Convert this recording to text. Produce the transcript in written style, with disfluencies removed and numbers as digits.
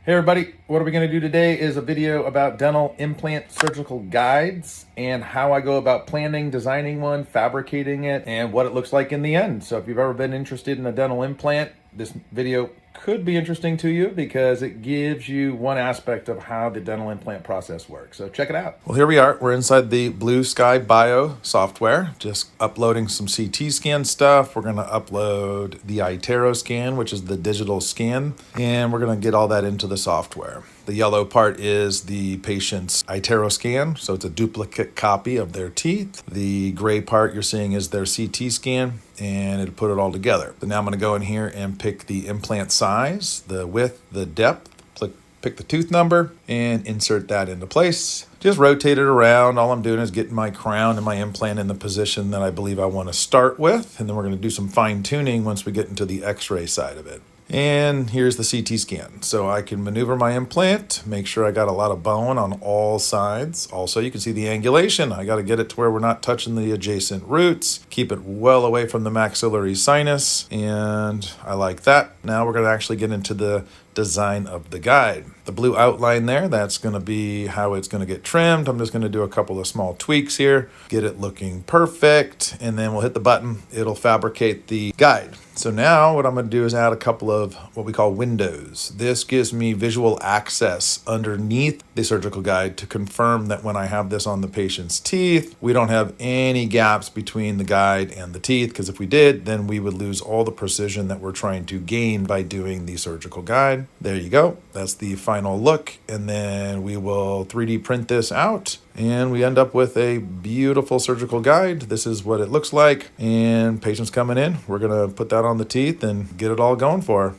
Hey everybody, what are we going to do today is a video about dental implant surgical guides and how I go about planning, designing one, fabricating it, and what it looks like in the end. So if you've ever been interested in a dental implant, this video could be interesting to you because it gives you one aspect of how the dental implant process works. So check it out. Well, here we are. We're inside the Blue Sky Bio software, just uploading some CT scan stuff. We're going to upload the iTero scan, which is the digital scan, and we're going to get all that into the software. The yellow part is the patient's iTero scan, so it's a duplicate copy of their teeth. The gray part you're seeing is their CT scan, and it'll put it all together. So now I'm going to go in here and pick the implant size, the width, the depth, pick the tooth number, and insert that into place. Just rotate it around. All I'm doing is getting my crown and my implant in the position that I believe I want to start with, and then we're going to do some fine tuning once we get into the x-ray side of it. And here's the CT scan. So I can maneuver my implant, make sure I got a lot of bone on all sides. Also, you can see the angulation. I got to get it to where we're not touching the adjacent roots. Keep it well away from the maxillary sinus. And I like that. Now we're going to actually get into the design of the guide. The blue outline there, that's going to be how it's going to get trimmed. I'm just going to do a couple of small tweaks here, get it looking perfect, and then we'll hit the button. It'll fabricate the guide. So now what I'm going to do is add a couple of what we call windows. This gives me visual access underneath the surgical guide to confirm that when I have this on the patient's teeth, we don't have any gaps between the guide and the teeth, because if we did, then we would lose all the precision that we're trying to gain by doing the surgical guide. There you go. That's the final look, and then we will 3D print this out, and we end up with a beautiful surgical guide. This is what it looks like, and patients coming in, we're going to put that on the teeth and get it all going for her.